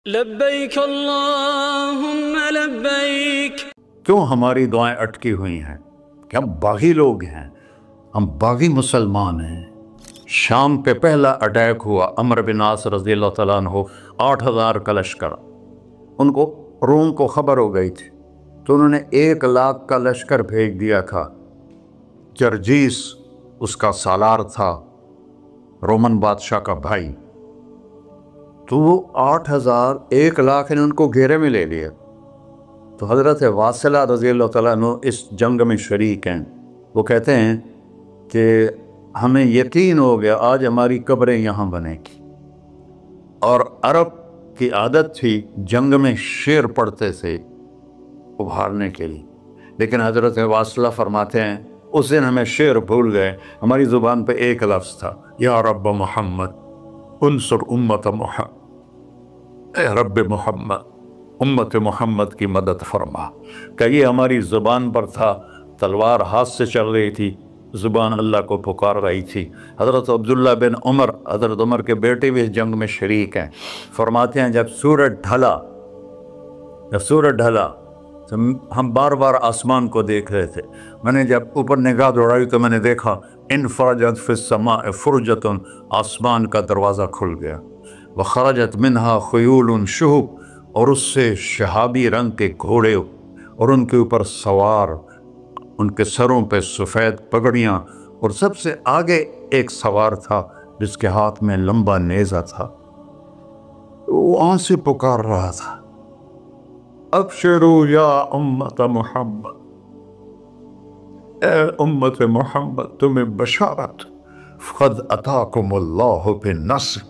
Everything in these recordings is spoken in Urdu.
لبیک اللہم لبیک۔ کیوں ہماری دعائیں اٹکی ہوئی ہیں کہ ہم باغی لوگ ہیں، ہم باغی مسلمان ہیں۔ شام پہ پہلا اٹیک ہوا، عمرو بن عاص رضی اللہ تعالیٰ عنہ، 8,000 کا لشکر، ان کو روم کو خبر ہو گئی تھی تو انہوں نے 1,00,000 کا لشکر بھیج دیا تھا۔ جرجیس اس کا سالار تھا، رومن بادشاہ کا بھائی، تو وہ 8,000 1,00,000 نے ان کو گھیرے میں لے لیا۔ تو حضرت واصلہ رضی اللہ تعالیٰ عنہ اس جنگ میں شریک ہیں۔ وہ کہتے ہیں کہ ہمیں یقین ہو گیا آج ہماری قبریں یہاں بنے گی، اور عرب کی عادت تھی جنگ میں شعر پڑھتے تھے ابھارنے کے لیے، لیکن حضرت واصلہ فرماتے ہیں اس دن ہمیں شعر بھول گئے، ہماری زبان پہ ایک لفظ تھا، یا رب محمد انصر امت محمد، اے رب محمد امت محمد کی مدد فرما۔ کہ یہ ہماری زبان پر تھا، تلوار ہاتھ سے چل رہی تھی، زبان اللہ کو پکار رہی تھی۔ حضرت عبداللہ بن عمر، حضرت عمر کے بیٹے بھی اس جنگ میں شریک ہیں، فرماتے ہیں جب سورج ڈھلا تو ہم بار بار آسمان کو دیکھ رہے تھے، میں نے جب اوپر نگاہ دوڑائی تو میں نے دیکھا انفرجت فی السماء فرجۃ، آسمان کا دروازہ کھل گیا، وخرجت منہا خیول شہب، اور اس سے شہابی رنگ کے گھوڑے اور ان کے اوپر سوار، ان کے سروں پہ سفید پگڑیاں، اور سب سے آگے ایک سوار تھا جس کے ہاتھ میں لمبا نیزہ تھا، وہ آن سے پکار رہا تھا، ابشروا یا امت محمد، اے امت محمد تمہیں بشارت، قد اتاکم اللہ بالنصر،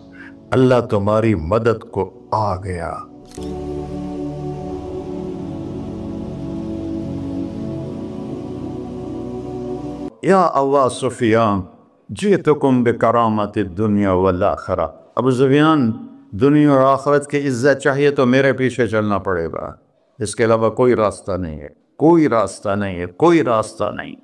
اللہ تمہاری مدد کو آ گیا۔ یا ابا سفیان جئتکم بکرامت الدنیا والآخرہ، ابو سفیان دنیا اور آخرت کی عزت چاہیے تو میرے پیچھے چلنا پڑے گا، اس کے علاوہ کوئی راستہ نہیں ہے، کوئی راستہ نہیں ہے، کوئی راستہ نہیں۔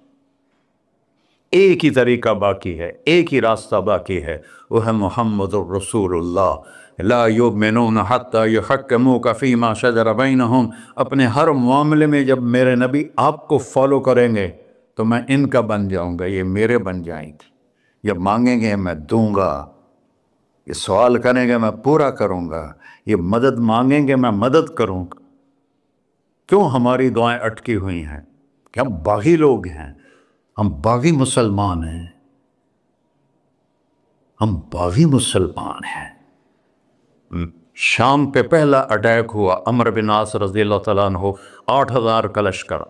ایک ہی طریقہ باقی ہے، ایک ہی راستہ باقی ہے، وہ ہے محمد الرسول اللہ۔ لا یؤمنون حتی یحکموک فیما شجر بینہم، اپنے ہر معاملے میں جب میرے نبی آپ کو فالو کریں گے تو میں ان کا بن جاؤں گا، یہ میرے بن جائیں گے، یہ مانگیں گے میں دوں گا، یہ سوال کریں گے میں پورا کروں گا، یہ مدد مانگیں گے میں مدد کروں گا۔ کیوں ہماری دعائیں اٹکی ہوئی ہیں کہ ہم باغی لوگ ہیں، ہم باغی مسلمان ہیں، ہم باغی مسلمان ہیں۔ شام پہ پہلا اٹیک ہوا، عمرو بن عاص رضی اللہ تعالیٰ عنہ، 8,000 کا لشکر،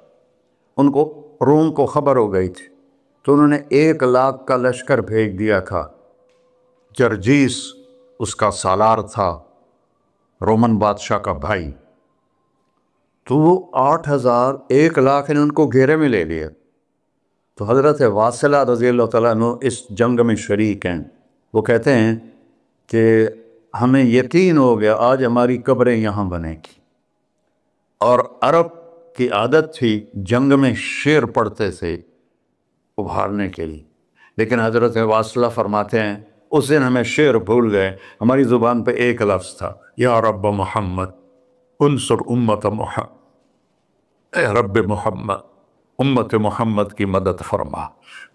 ان کو روم کو خبر ہو گئی تھی تو انہوں نے 1,00,000 کا لشکر بھیج دیا تھا۔ جرجیس اس کا سالار تھا، رومن بادشاہ کا بھائی، تو وہ 8,000 1,00,000 نے ان کو گھیرے میں لے لیا۔ تو حضرت واصلہ رضی اللہ تعالیٰ عنہ اس جنگ میں شریک ہیں۔ وہ کہتے ہیں کہ ہمیں یقین ہو گیا آج ہماری قبریں یہاں بنے گی، اور عرب کی عادت تھی جنگ میں شعر پڑھتے تھے ابھارنے کے لیے، لیکن حضرت واصلہ فرماتے ہیں اس دن ہمیں شعر بھول گئے، ہماری زبان پہ ایک لفظ تھا، یا رب محمد انصر امت محمد، اے رب محمد امت محمد کی مدد فرما۔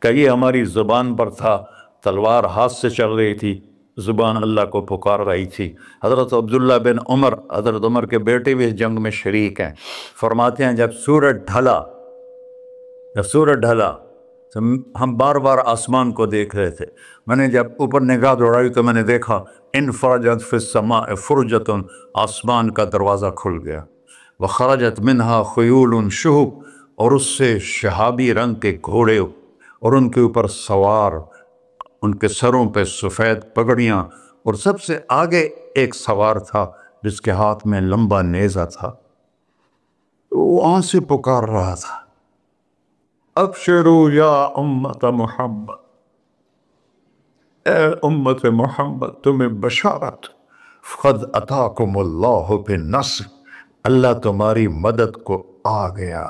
کہ یہ ہماری زبان پر تھا، تلوار ہاتھ سے چل رہی تھی، زبان اللہ کو پکار رہی تھی۔ حضرت عبداللہ بن عمر، حضرت عمر کے بیٹے بھی اس جنگ میں شریک ہیں، فرماتے ہیں جب سورج ڈھلا تو ہم بار بار آسمان کو دیکھ رہے تھے، میں نے جب اوپر نگاہ دوڑائی تو میں نے دیکھا انفرجت فی السماء فرجۃ، آسمان کا دروازہ کھل گیا، وخرجت منہا خیول شہب، اور اس سے شہابی رنگ کے گھوڑے اور ان کے اوپر سوار، ان کے سروں پہ سفید پگڑیاں، اور سب سے آگے ایک سوار تھا جس کے ہاتھ میں لمبا نیزہ تھا، وہ آن سے پکار رہا تھا، ابشروا یا امت محمد، اے امت محمد تمہیں بشارت، قد اتاکم اللہ بالنصر، اللہ تمہاری مدد کو آ گیا۔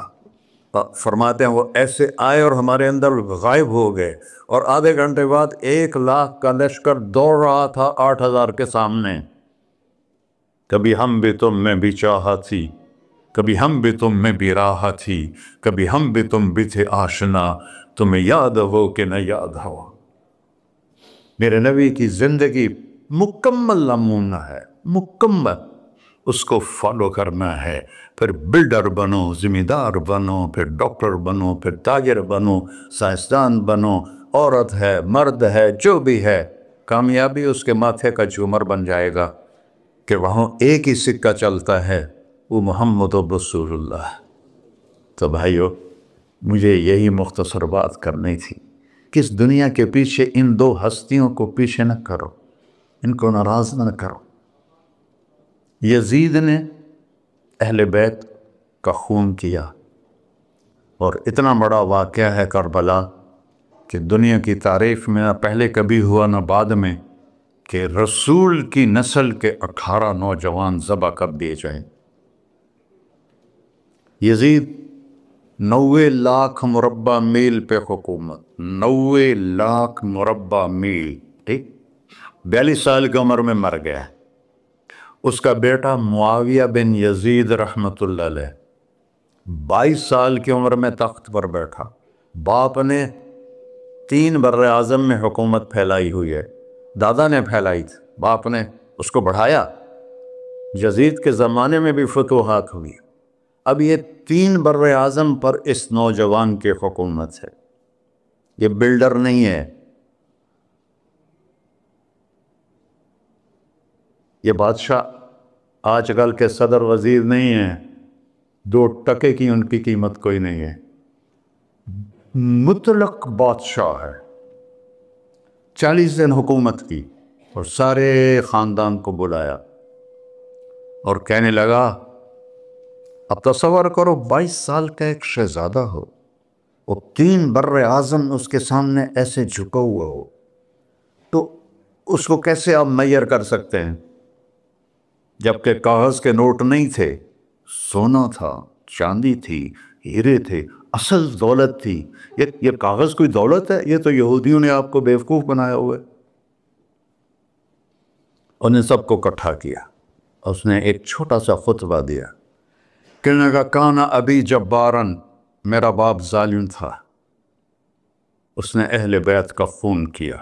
فرماتے ہیں وہ ایسے آئے اور ہمارے اندر غائب ہو گئے، اور آدھے گھنٹے بعد 1,00,000 کا لشکر دوڑ رہا تھا 8,000 کے سامنے۔ کبھی ہم بھی تم میں بھی چاہا تھی، کبھی ہم بھی تم میں بھی راہ تھی، کبھی ہم بھی تم بھی تھے آشنا، تمہیں یاد ہو کہ نہ یاد ہو۔ میرے نبی کی زندگی مکمل نمونہ ہے، مکمل، اس کو فالو کرنا ہے۔ پھر بلڈر بنو، ذمہ دار بنو، پھر ڈاکٹر بنو، پھر تاجر بنو، سائنسدان بنو، عورت ہے مرد ہے جو بھی ہے، کامیابی اس کے ماتھے کا جھومر بن جائے گا کہ وہاں ایک ہی سکہ چلتا ہے، وہ محمد رسول اللہ۔ تو بھائیو، مجھے یہی مختصر بات کرنی تھی کہ اس دنیا کے پیچھے ان دو ہستیوں کو پیچھے نہ کرو، ان کو ناراض نہ کرو۔ یزید نے اہل بیت کا خون کیا، اور اتنا بڑا واقعہ ہے کربلا کہ دنیا کی تاریخ میں نہ پہلے کبھی ہوا نہ بعد میں کہ رسول کی نسل کے 18 نوجوان ذبح کر دیے جائیں۔ یزید 90 لاکھ مربع میل پہ حکومت، 90 لاکھ مربع میل، ٹھیک، 42 سال کی عمر میں مر گیا۔ اس کا بیٹا معاویہ بن یزید رحمۃ اللہ علیہ 22 سال کی عمر میں تخت پر بیٹھا۔ باپ نے 3 بر اعظم میں حکومت پھیلائی ہوئی ہے، دادا نے پھیلائی تھی، باپ نے اس کو بڑھایا۔ یزید کے زمانے میں بھی فتوحات ہوئی۔ اب یہ 3 بر اعظم پر اس نوجوان کی حکومت ہے۔ یہ بلڈر نہیں ہے، یہ بادشاہ آج کل کے صدر وزیر نہیں ہیں، 2 ٹکے کی ان کی قیمت کوئی نہیں ہے، مطلق بادشاہ ہے۔ 40 دن حکومت کی اور سارے خاندان کو بلایا اور کہنے لگا، اب تصور کرو 22 سال کا ایک شہزادہ ہو، وہ 3 بر اعظم اس کے سامنے ایسے جھکا ہوا ہو، تو اس کو کیسے آپ میئر کر سکتے ہیں؟ جبکہ کاغذ کے نوٹ نہیں تھے، سونا تھا، چاندی تھی، ہیرے تھے، اصل دولت تھی۔ یہ کاغذ کوئی دولت ہے؟ یہ تو یہودیوں نے آپ کو بیوقوف بنایا ہوا ہے۔ انہیں سب کو اکٹھا کیا، اس نے ایک چھوٹا سا خطبہ دیا، کہنے لگا، کانا ابی جبارن، میرا باپ ظالم تھا، اس نے اہل بیت کا خون کیا،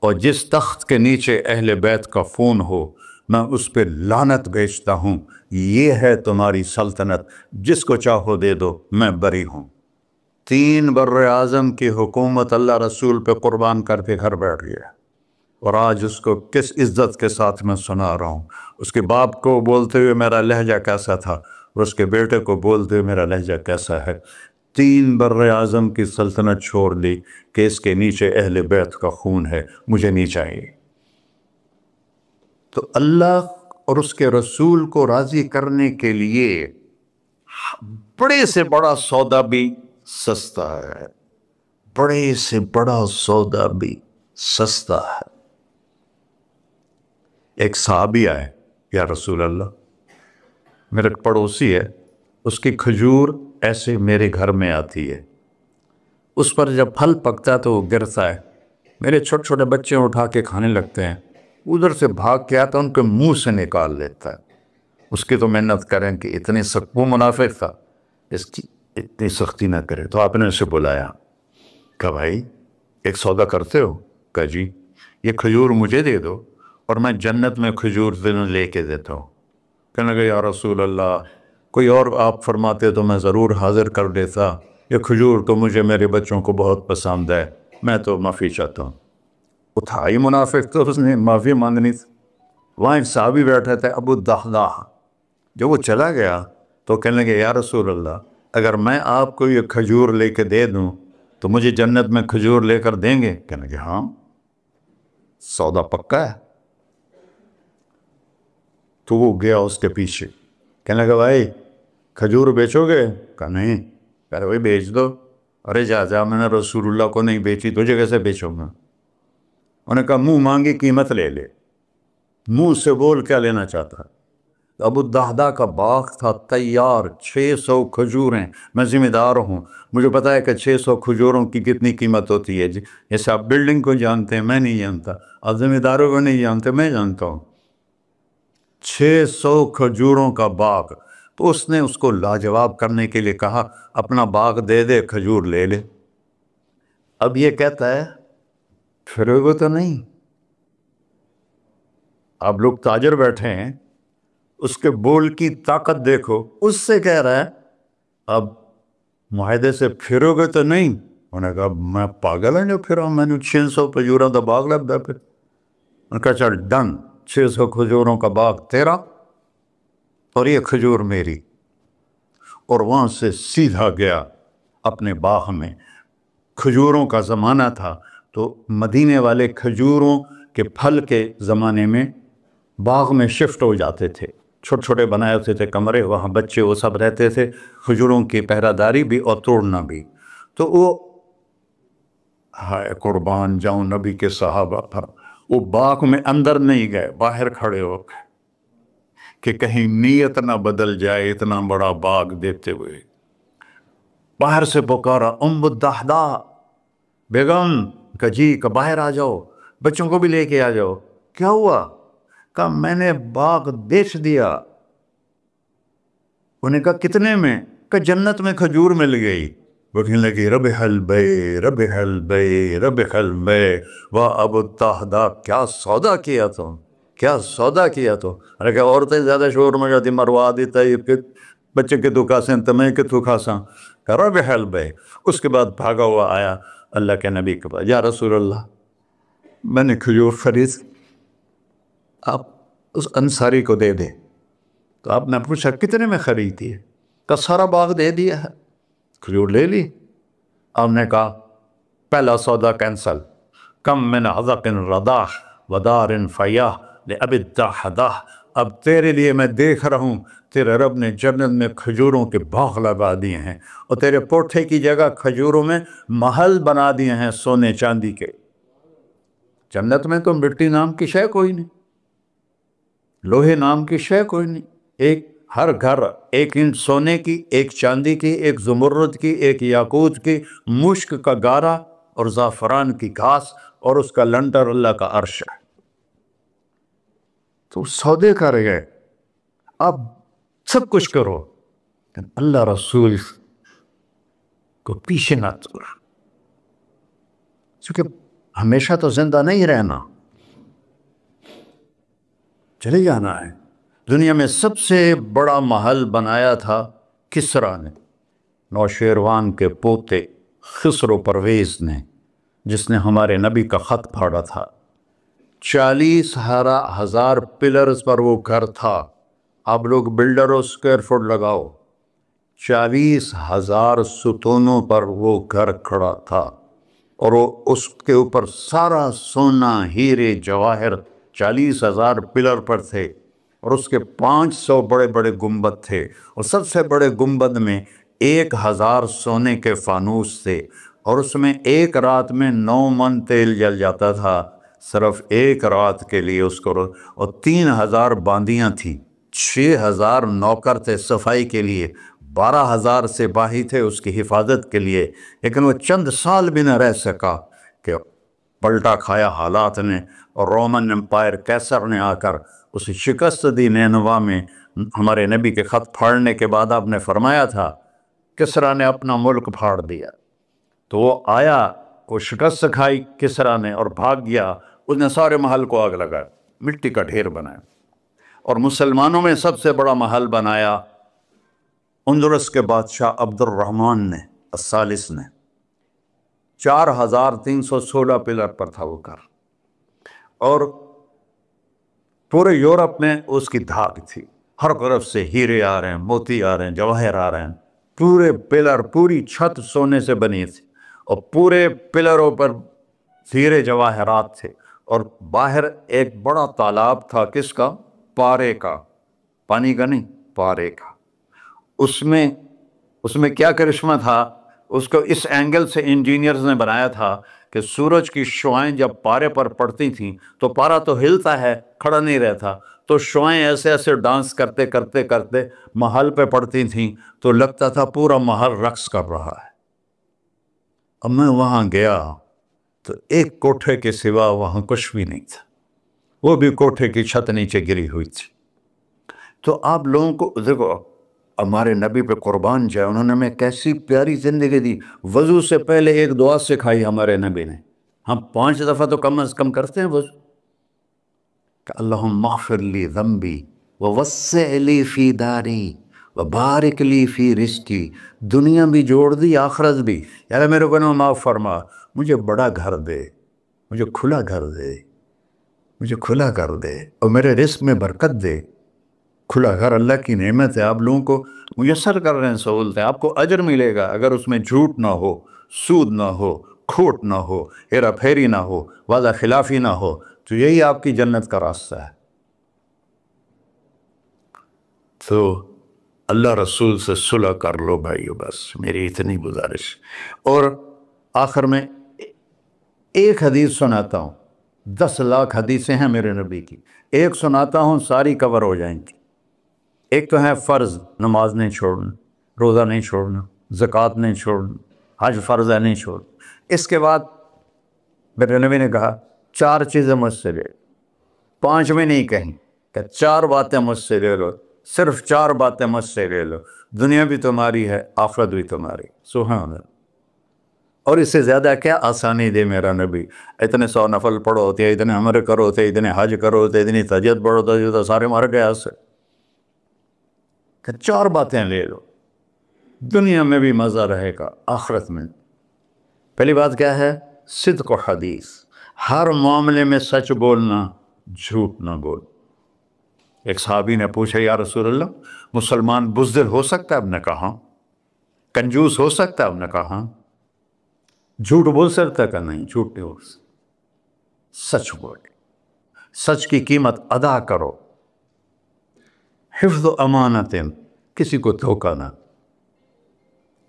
اور جس تخت کے نیچے اہل بیت کا خون ہو میں اس پہ لعنت بھیجتا ہوں، یہ ہے تمہاری سلطنت، جس کو چاہو دے دو، میں بری ہوں۔ 3 بر اعظم کی حکومت اللہ رسول پہ قربان کر کے گھر بیٹھ گیا، اور آج اس کو کس عزت کے ساتھ میں سنا رہا ہوں۔ اس کے باپ کو بولتے ہوئے میرا لہجہ کیسا تھا، اور اس کے بیٹے کو بولتے ہوئے میرا لہجہ کیسا ہے۔ 3 بر اعظم کی سلطنت چھوڑ دی کہ اس کے نیچے اہل بیت کا خون ہے، مجھے نہیں چاہیے۔ تو اللہ اور اس کے رسول کو راضی کرنے کے لیے بڑے سے بڑا سودا بھی سستا ہے، بڑے سے بڑا سودا بھی سستا ہے۔ ایک صحابی آئے، یا رسول اللہ، میرا پڑوسی ہے، اس کی کھجور ایسے میرے گھر میں آتی ہے، اس پر جب پھل پکتا ہے تو وہ گرتا ہے، میرے چھوٹے چھوٹے بچے اٹھا کے کھانے لگتے ہیں، ادھر سے بھاگ کے آتا ان کے منہ سے نکال لیتا ہے۔ اس کی تو محنت کریں کہ اتنی سخت، وہ منافق تھا، اس کی اتنی سختی نہ کرے۔ تو آپ نے اسے بلایا، کہا بھائی ایک سودا کرتے ہو؟ کہا جی، یہ کھجور مجھے دے دو اور میں جنت میں کھجور لے کے دیتا ہوں۔ کہنے لگا، یا رسول اللہ، کوئی اور آپ فرماتے تو میں ضرور حاضر کر دیتا، یہ کھجور تو مجھے میرے بچوں کو بہت پسند ہے، میں تو معافی چاہتا ہوں۔ اٹھائی منافق تو اس نے معافی مانگنی تھی۔ وہاں ایک صحابی بیٹھے تھے، ابو الدحداح، جب وہ چلا گیا تو کہنے لگے، یا رسول اللہ، اگر میں آپ کو یہ کھجور لے کے دے دوں تو مجھے جنت میں کھجور لے کر دیں گے؟ کہنے لگے، ہاں، سودا پکا ہے۔ تو وہ گیا اس کے پیچھے، کہنے لگا، بھائی کھجور بیچو گے؟ کہا نہیں۔ کہا بھائی بیچ دو۔ ارے جا، میں نے رسول اللہ کو نہیں بیچی، تجھے کیسے بیچوں گا؟ انہوں نے کہا، منہ مانگی قیمت لے لے، منہ سے بول کیا لینا چاہتا ہے؟ ابو الدحداح کا باغ تھا تیار، 600 کھجوریں، میں ذمہ دار ہوں، مجھے پتا ہے کہ 600 کھجوروں کی کتنی قیمت ہوتی ہے۔ جیسے آپ بلڈنگ کو جانتے ہیں، میں نہیں جانتا، آپ ذمہ داروں کو نہیں جانتے، میں جانتا ہوں۔ 600 کھجوروں کا باغ. تو اس نے اس کو لاجواب کرنے کے لیے کہا اپنا باغ دے دے، کھجور لے لے. اب یہ کہتا ہے پھرو گے تو نہیں. آپ لوگ تاجر بیٹھے ہیں، اس کے بول کی طاقت دیکھو. اس سے کہہ رہا ہے اب معاہدے سے پھرو گے تو نہیں. انہوں نے کہا میں پاگل ہوں جو پھرا، میں نے 600 کھجوروں کا باغ لگ گیا. پھر انہوں نے کہا چل ڈن، 600 کھجوروں کا باغ تیرا اور یہ کھجور میری. اور وہاں سے سیدھا گیا اپنے باغ میں. کھجوروں کا زمانہ تھا تو مدینے والے کھجوروں کے پھل کے زمانے میں باغ میں شفٹ ہو جاتے تھے. چھوٹے چھوٹے بنائے ہوتے تھے کمرے، وہاں بچے وہ سب رہتے تھے، کھجوروں کی پہرہ داری بھی اور توڑنا بھی. تو وہ ہائے قربان جاؤں نبی کے صحابہ پر، وہ باغ میں اندر نہیں گئے، باہر کھڑے ہو گئے کہ کہیں نیت نہ بدل جائے اتنا بڑا باغ دیتے ہوئے. باہر سے پکارا ام الدحداء بیگم، کہ جی کہ باہر آ جاؤ، بچوں کو بھی لے کے آ جاؤ. کیا ہوا؟ کہا میں نے باغ بیچ دیا. انہیں کہا کتنے میں؟ کہ جنت میں کھجور مل گئی. وہ کہنے لگی ربح البیع ربح البیع ربح البیع. واہ ابو الدحداء کیا سودا کیا تو، کیا سودا کیا تو. ارے کہ عورتیں زیادہ شور میں جاتی مروا دیتا ہے کہ بچے کے تو کھاسیں تمہیں کہ تو کھاساں. ربح البیع. اس کے بعد بھاگا ہوا آیا اللہ کے نبی کے پاس، یا رسول اللہ میں نے کھجور خرید، آپ اس انصاری کو دے دیں. تو آپ نے پوچھا کتنے میں خریدی ہے؟ کہ سارا باغ دے دیا ہے، کھجور لے لی. آپ نے کہا پہلا سودا کینسل. کم من عذق رداح ودار فیاح لأبی الدحداء. اب تیرے لیے میں دیکھ رہا ہوں تیرے رب نے جنت میں کھجوروں کے باغ لگا دیے ہیں اور تیرے کوٹھے کی جگہ کھجوروں میں محل بنا دیے ہیں سونے چاندی کے. جنت میں تو مٹی نام کی شے کوئی نہیں، لوہے نام کی شے کوئی نہیں. ایک ہر گھر ایک انچ سونے کی، ایک چاندی کی، ایک زمرد کی، ایک یاقوت کی، مشک کا گارا اور زعفران کی گھاس اور اس کا لنٹر اللہ کا عرش ہے. تو سودے کر گئے. اب سب کچھ کرو اللہ رسول کو پیچھے نہ چھوڑ، کیونکہ ہمیشہ تو زندہ نہیں رہنا، چلے جانا ہے. دنیا میں سب سے بڑا محل بنایا تھا کسریٰ نے، نوشیروان کے پوتے خسرو پرویز نے، جس نے ہمارے نبی کا خط پھاڑا تھا. 40,000 پلرز پر وہ گھر تھا. آپ لوگ بلڈروں اسکوائر فٹ لگاؤ، 40,000 ستونوں پر وہ گھر کھڑا تھا اور وہ اس کے اوپر سارا سونا ہیرے جواہر 40,000 پلر پر تھے اور اس کے 500 بڑے بڑے گنبد تھے اور سب سے بڑے گنبد میں 1,000 سونے کے فانوس تھے اور اس میں ایک رات میں 9 من تیل جل جاتا تھا صرف ایک رات کے لیے اس کو. اور 3,000 باندیاں تھیں، 6,000 نوکر تھے صفائی کے لیے، 12,000 سپاہی تھے اس کی حفاظت کے لیے. لیکن وہ چند سال بھی نہ رہ سکا کہ پلٹا کھایا حالات نے اور رومن امپائر کیسر نے آ کر اسے شکست دی. نینوا میں ہمارے نبی کے خط پھاڑنے کے بعد آپ نے فرمایا تھا کسریٰ نے اپنا ملک پھاڑ دیا. تو وہ آیا، وہ شکست کھائی کسریٰ نے اور بھاگ گیا. اس نے سارے محل کو آگ لگایا، مٹی کا ڈھیر بنایا. اور مسلمانوں میں سب سے بڑا محل بنایا اندلس کے بادشاہ عبد الرحمن نے الثالث نے. 4,316 پلر پر تھا وہ گھر اور پورے یورپ میں اس کی دھاک تھی. ہر طرف سے ہیرے آ رہے ہیں، موتی آ رہے ہیں، جواہر آ رہے ہیں. پورے پلر، پوری چھت سونے سے بنی تھی اور پورے پلروں پر ہیرے جواہرات تھے. اور باہر ایک بڑا تالاب تھا، کس کا؟ پارے کا، پانی کا نہیں، پارے کا. اس میں کیا کرشمہ تھا؟ اس کو اس اینگل سے انجینئرز نے بنایا تھا کہ سورج کی شعائیں جب پارے پر پڑتی تھیں تو پارا تو ہلتا ہے، کھڑا نہیں رہتا، تو شعائیں ایسے ایسے ڈانس کرتے کرتے کرتے محل پہ پڑتی تھیں تو لگتا تھا پورا محل رقص کر رہا ہے. اب میں وہاں گیا تو ایک کوٹھے کے سوا وہاں کچھ بھی نہیں تھا، وہ بھی کوٹھے کی چھت نیچے گری ہوئی تھی. تو آپ لوگوں کو دیکھو، ہمارے نبی پہ قربان جائے، انہوں نے ہمیں کیسی پیاری زندگی دی. وضو سے پہلے ایک دعا سکھائی ہمارے نبی نے. ہم 5 دفعہ تو کم از کم کرتے ہیں وضو کہ اللہم اغفر لی ذنبی ووسع لی فی داری وبارک لی فی رزقی. دنیا بھی جوڑ دی، آخرت بھی. یار میرے کو معاف فرما، مجھے بڑا گھر دے، مجھے کھلا گھر دے، مجھے کھلا کر دے، اور میرے رزق میں برکت دے. کھلا گھر اللہ کی نعمت ہے، آپ لوگوں کو میسر کر رہے ہیں سہولتیں. آپ کو اجر ملے گا اگر اس میں جھوٹ نہ ہو، سود نہ ہو، کھوٹ نہ ہو، ہیرا پھیری نہ ہو، وعدہ خلافی نہ ہو. تو یہی آپ کی جنت کا راستہ ہے. تو اللہ رسول سے صلح کر لو بھائیو، بس میری اتنی گزارش. اور آخر میں ایک حدیث سناتا ہوں. 10 لاکھ حدیثیں ہیں میرے نبی کی، ایک سناتا ہوں، ساری کور ہو جائیں گی. ایک تو ہے فرض، نماز نہیں چھوڑنا، روزہ نہیں چھوڑنا، زکوٰۃ نہیں چھوڑنا، حج فرض ہے نہیں چھوڑنا. اس کے بعد میرے نبی نے کہا 4 چیزیں مجھ سے لے لو. 5 میں نہیں کہیں کہ 4 باتیں مجھ سے لے لو، صرف 4 باتیں مجھ سے لے لو. دنیا بھی تمہاری ہے، آخرت بھی تمہاری. سبحان اللہ. اور اس سے زیادہ کیا آسانی دے میرا نبی. اتنے 100 نفل پڑھو ہوتے، اتنے عمرے کرو ہوتے، اتنے حج کرو ہوتے، اتنی تہجد پڑھو ہوتے، تو سارے مر گئے آج سے. کہ 4 باتیں لے لو، دنیا میں بھی مزہ رہے گا، آخرت میں. پہلی بات کیا ہے؟ صدق و حدیث. ہر معاملے میں سچ بولنا، جھوٹ نہ بول. ایک صحابی نے پوچھا یا رسول اللہ، مسلمان بزدل ہو سکتا ہے؟ اب نے کہا. کنجوس ہو سکتا ہے؟ اب نے کہا. جھوٹ بول سکتا ہے؟ کہ نہیں، جھوٹ نہیں بول سکتا. سچ بول، سچ کی قیمت ادا کرو. حفظ و امانت، کسی کو دھوکہ نہ.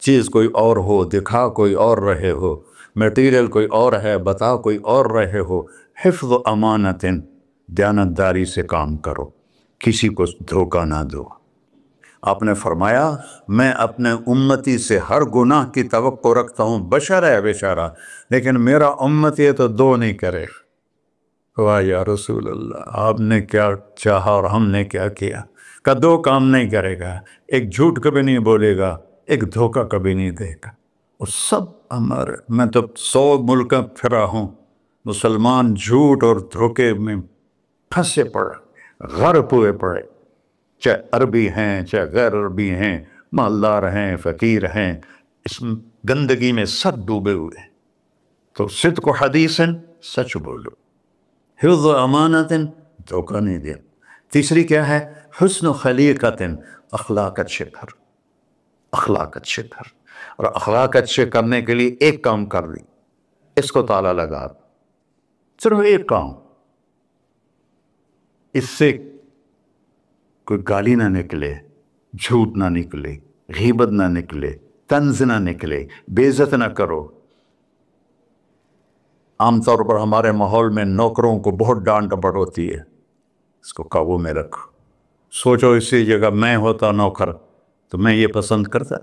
چیز کوئی اور ہو، دکھا کوئی اور رہے ہو، میٹیریل کوئی اور ہے، بتا کوئی اور رہے ہو. حفظ و امانت، دیانتداری سے کام کرو، کسی کو دھوکہ نہ دو. آپ نے فرمایا میں اپنے امتی سے ہر گناہ کی توقع رکھتا ہوں، بشر ہے بیچارہ، لیکن میرا امت یہ تو 2 نہیں کرے. واہ یا رسول اللہ، آپ نے کیا چاہا اور ہم نے کیا کیا. کہ 2 کام نہیں کرے گا، ایک جھوٹ کبھی نہیں بولے گا، ایک دھوکہ کبھی نہیں دے گا. اور سب ہمارے، میں تو 100 ملک پھرا ہوں، مسلمان جھوٹ اور دھوکے میں پھنسے پڑے، غرق ہوئے پڑے. چاہے عربی ہیں، چاہے غیر عربی ہیں، مالدار ہیں، فقیر ہیں، اس گندگی میں سب ڈوبے ہوئے. تو صدق و حدیث، سچ بولو. حفظ و امانت، دھوکہ نہیں دیا. تیسری کیا ہے؟ حسن خلیقت، اخلاق اچھے کر. اخلاق اچھے کر. اور اخلاق اچھے کرنے کے لیے ایک کام کر لی، اس کو تالا لگا، صرف ایک کام. اس سے کوئی گالی نہ نکلے، جھوٹ نہ نکلے، غیبت نہ نکلے، طنز نہ نکلے، بے عزت نہ کرو. عام طور پر ہمارے ماحول میں نوکروں کو بہت ڈانٹ ڈپٹ ہوتی ہے، اس کو قابو میں رکھو. سوچو اسی جگہ میں ہوتا نوکر تو میں یہ پسند کرتا.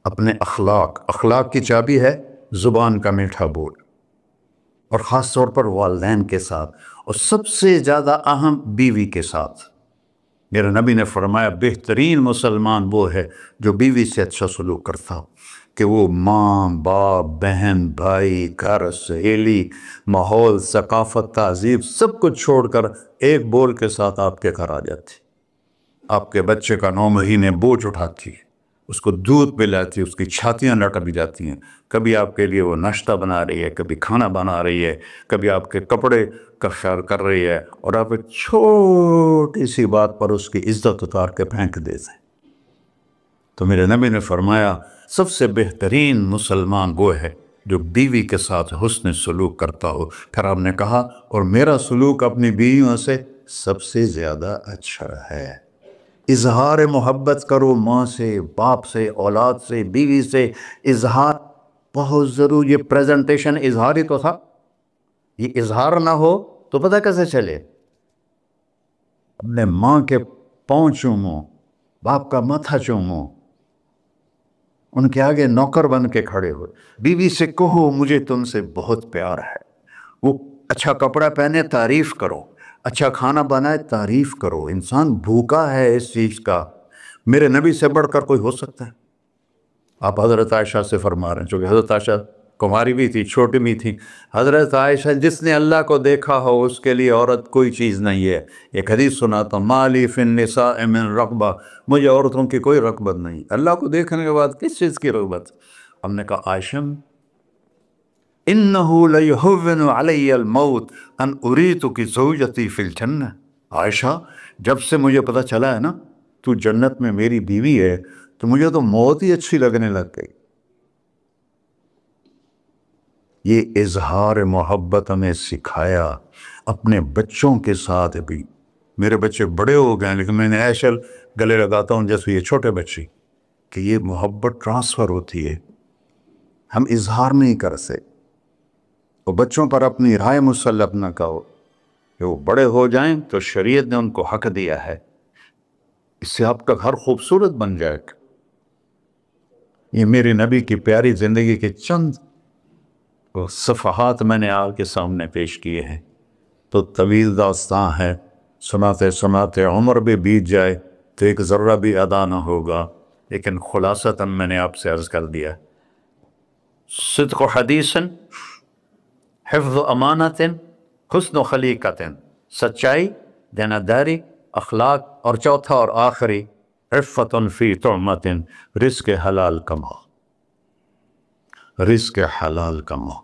اپنے اخلاق کی چابی ہے زبان کا میٹھا بول، اور خاص طور پر والدین کے ساتھ، اور سب سے زیادہ اہم بیوی کے ساتھ. میرے نبی نے فرمایا بہترین مسلمان وہ ہے جو بیوی سے اچھا سلوک کرتا ہو، کہ وہ ماں، باپ، بہن، بھائی، گھر، سہیلی، ماحول، ثقافت، تہذیب سب کچھ چھوڑ کر ایک بول کے ساتھ آپ کے گھر آ جاتی. آپ کے بچے کا 9 مہینے بوجھ اٹھاتی، اس کو دودھ پلاتی، اس کی چھاتیاں لٹک جاتی ہیں. کبھی آپ کے لیے وہ ناشتہ بنا رہی ہے، کبھی کھانا بنا رہی ہے، کبھی آپ کے کپڑے کا خیال کر رہی ہے، اور آپ ایک چھوٹی سی بات پر اس کی عزت اتار کے پھینک دیتے ہیں. تو میرے نبی نے فرمایا سب سے بہترین مسلمان وہ ہے جو بیوی کے ساتھ حسن سلوک کرتا ہو. پھر آپ نے کہا اور میرا سلوک اپنی بیویوں سے سب سے زیادہ اچھا ہے. اظہار محبت کرو، ماں سے، باپ سے، اولاد سے، بیوی سے. اظہار بہت ضروری. یہ پریزنٹیشن اظہار ہی تو تھا. یہ اظہار نہ ہو تو پتہ کیسے چلے؟ اپنے ماں کے پاؤں چومو، باپ کا ماتھا چومو، ان کے آگے نوکر بن کے کھڑے ہوئے. بیوی سے کہو مجھے تم سے بہت پیار ہے. وہ اچھا کپڑا پہنے، تعریف کرو. اچھا کھانا بنائے تعریف کرو، انسان بھوکا ہے اس چیز کا، میرے نبی سے بڑھ کر کوئی ہو سکتا ہے؟ آپ حضرت عائشہ سے فرما رہے ہیں، چونکہ حضرت عائشہ کماری بھی تھی، چھوٹی بھی تھی. حضرت عائشہ جس نے اللہ کو دیکھا ہو اس کے لیے عورت کوئی چیز نہیں ہے. ایک حدیث سناتا ہوں، مالی فی النساء من رغبہ، مجھے عورتوں کی کوئی رغبت نہیں. اللہ کو دیکھنے کے بعد کس چیز کی رغبت؟ ہم نے کہا عائشہ انہ لیہون علی الموت ان اریتک زوجتی فی الجنہ. عائشہ جب سے مجھے پتہ چلا ہے نا تو جنت میں میری بیوی ہے تو مجھے تو موت ہی اچھی لگنے لگ گئی. یہ اظہار محبت ہمیں سکھایا اپنے بچوں کے ساتھ بھی. میرے بچے بڑے ہو گئے لیکن میں نے ایسے گلے لگاتا ہوں جیسے یہ چھوٹے بچے، کہ یہ محبت ٹرانسفر ہوتی ہے، ہم اظہار نہیں کر سکتے. وہ بچوں پر اپنی رائے مسلط نہ کہو کہ وہ بڑے ہو جائیں تو شریعت نے ان کو حق دیا ہے، اس سے آپ کا گھر خوبصورت بن جائے گا. یہ میرے نبی کی پیاری زندگی کے چند صفحات میں نے آپ کے سامنے پیش کیے ہیں. تو طویل داستان ہے، سناتے سناتے عمر بھی بیت جائے تو ایک ذرہ بھی ادا نہ ہوگا، لیکن خلاصتاً میں نے آپ سے عرض کر دیا: صدق و حدیث، حفظ و امانت، حسن و خلیقت. سچائی، دیانتداری، اخلاق، اور چوتھا اور آخری عفت فی طعمت، رزق حلال کماؤ، رزق حلال کماؤ.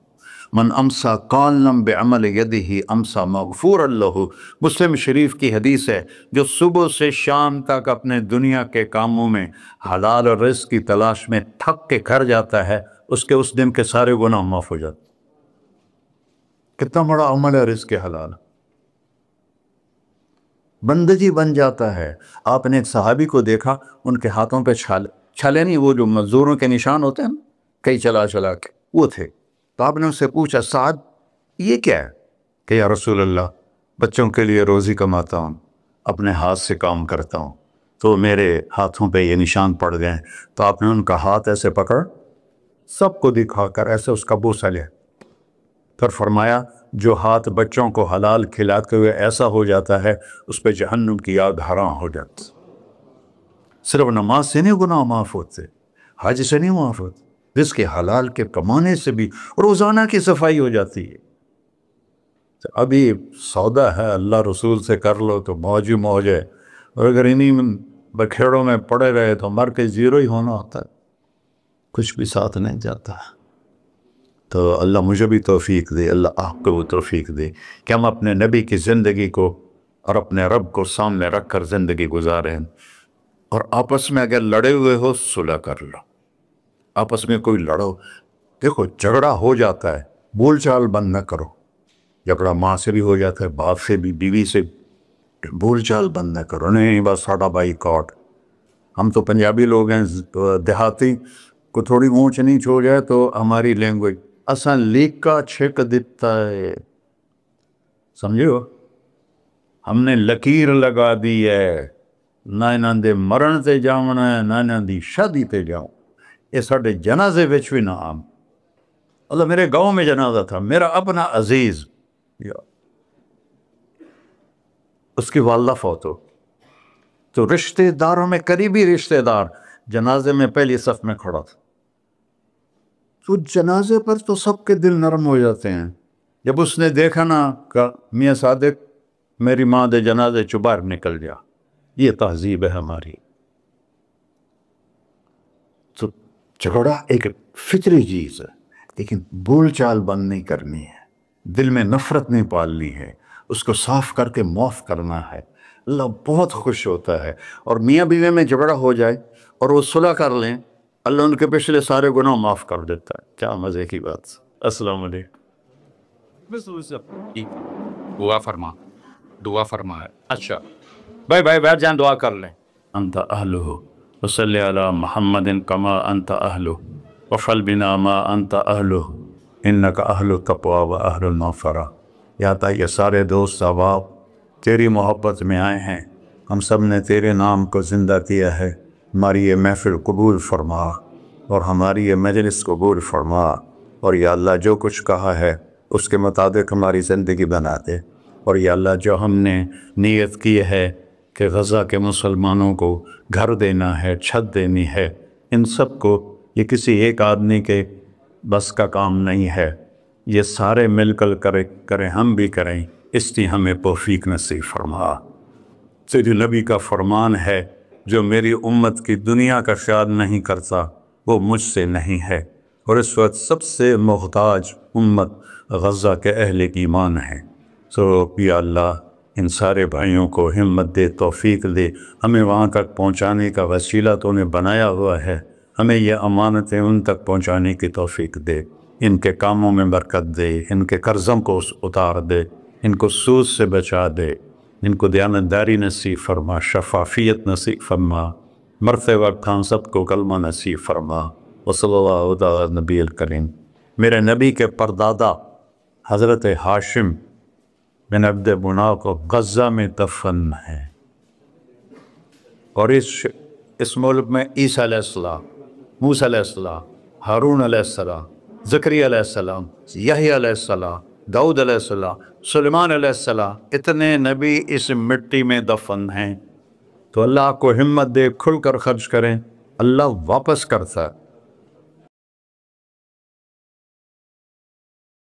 من امسا قالنا بعمل یدہ امسا مغفورا لہ. مسلم شریف کی حدیث ہے، جو صبح سے شام تک اپنے دنیا کے کاموں میں حلال اور رزق کی تلاش میں تھک کے گھر جاتا ہے، اس کے اس دن کے سارے گناہ معاف ہو جاتے. کتنا بڑا عمل ہے رزق حلال، بندگی بن جاتا ہے. آپ نے ایک صحابی کو دیکھا، ان کے ہاتھوں پہ چھالے نہیں، وہ جو مزدوروں کے نشان ہوتے ہیں کئی چلا چلا کے، وہ تھے. تو آپ نے ان سے پوچھا سعد یہ کیا ہے؟ کہ یا رسول اللہ بچوں کے لیے روزی کماتا ہوں، اپنے ہاتھ سے کام کرتا ہوں، تو میرے ہاتھوں پہ یہ نشان پڑ گئے. تو آپ نے ان کا ہاتھ ایسے پکڑ، سب کو دکھا کر ایسے اس کا بوسہ لیا، پھر فرمایا جو ہاتھ بچوں کو حلال کھلاتے ہوئے ایسا ہو جاتا ہے اس پہ جہنم کی آگ حرام ہو جاتی. صرف نماز سے نہیں گناہ معاف ہوتے، حج سے نہیں معاف ہوتے، رزق حلال کے کمانے سے بھی روزانہ کی صفائی ہو جاتی ہے. ابھی سودا ہے اللہ رسول سے کر لو تو موج ہی موج ہے، اور اگر انہیں بکھیڑوں میں پڑے رہے تو مر کے زیرو ہی ہونا ہوتا ہے، کچھ بھی ساتھ نہیں جاتا. تو اللہ مجھے بھی توفیق دے، اللہ آپ کو بھی توفیق دے کہ ہم اپنے نبی کی زندگی کو اور اپنے رب کو سامنے رکھ کر زندگی گزاریں. اور آپس میں اگر لڑے ہوئے ہو صلح کر لو، آپس میں کوئی لڑو، دیکھو جھگڑا ہو جاتا ہے، بول چال بند نہ کرو. جھگڑا ماں سے بھی ہو جاتا ہے، باپ سے بھی، بیوی سے، بول چال بند نہ کرو. نہیں بس ساڈا بائی کاٹ. ہم تو پنجابی لوگ ہیں، دیہاتی کو تھوڑی اونچ نیچ ہو جائے تو ہماری لینگویج اساں لیکا چھک دیتا ہے، سمجھو، ہم نے لکیر لگا دی ہے، نہ انہاں دے مرن تے جاونا ہے نہ انہاں دی شادی تے جاؤ. یہ ساڈے جنازے وچ بھی نہ عام. اللہ میرے گاؤں میں جنازہ تھا، میرا اپنا عزیز، اس کی والدہ فوت ہو، تو رشتہ داروں میں قریبی رشتہ دار جنازے میں پہلی صف میں کھڑا تھا. تو جنازے پر تو سب کے دل نرم ہو جاتے ہیں. جب اس نے دیکھا نا کہ میاں صادق میری ماں دے جنازے چوں باہر نکل جا، یہ تہذیب ہے ہماری. تو جھگڑا ایک فطری چیز ہے، لیکن بول چال بند نہیں کرنی ہے، دل میں نفرت نہیں پالنی ہے، اس کو صاف کر کے معاف کرنا ہے. اللہ بہت خوش ہوتا ہے. اور میاں بیوی میں جھگڑا ہو جائے اور وہ صلح کر لیں، اللہ ان کے پچھلے سارے گناہ معاف کر دیتا ہے. کیا مزے کی بات. السلام علیکم. دعا فرما ہے. اچھا بھائی بیٹھ جائیں، دعا کر لیں. انت اہلہ وصلی علی محمد کما انت اہلہ وفعل بنا ما انت اہلہ انک اہل التقوی و اہل المغفرہ. یا تا یہ سارے دوست احباب تیری محبت میں آئے ہیں، ہم سب نے تیرے نام کو زندہ کیا ہے. ہماری یہ محفل قبول فرما اور ہماری یہ مجلس قبول فرما، اور یا اللہ جو کچھ کہا ہے اس کے مطابق ہماری زندگی بنا دے. اور یا اللہ جو ہم نے نیت کی ہے کہ غزہ کے مسلمانوں کو گھر دینا ہے، چھت دینی ہے، ان سب کو یہ کسی ایک آدمی کے بس کا کام نہیں ہے، یہ سارے مل کر کریں، ہم بھی کریں، اس لیے ہمیں توفیق نصیب فرما۔ تیرے نبی کا فرمان ہے جو میری امت کی دنیا کا خیال نہیں کرتا وہ مجھ سے نہیں ہے، اور اس وقت سب سے محتاج امت غزہ کے اہل ایمان ہے۔ یا اللہ ان سارے بھائیوں کو ہمت دے، توفیق دے، ہمیں وہاں تک پہنچانے کا وسیلہ تو نے بنایا ہوا ہے، ہمیں یہ امانتیں ان تک پہنچانے کی توفیق دے، ان کے کاموں میں برکت دے، ان کے قرضوں کو اتار دے، ان کو سود سے بچا دے، ان کو دیانتداری نصیب فرما، شفافیت نصیب فرما، مرتے وقت ہم سب کو کلمہ نصیب فرما۔ وصلی اللہ تعالی نبی الکریم۔ میرے نبی کے پردادا حضرت ہاشم بن عبد مناف کو غزہ میں دفن ہے، اور اس ملک میں عیسیٰ علیہ السلام، موسیٰ علیہ السلام، ہارون علیہ السلام، زکریا علیہ السلام، یحییٰ علیہ السلام، داؤد علیہ السلام، سلیمان علیہ السلام، اتنے نبی اس مٹی میں دفن ہیں۔ تو اللہ کو ہمت دے، کھل کر خرچ کریں، اللہ واپس کرتا ہے۔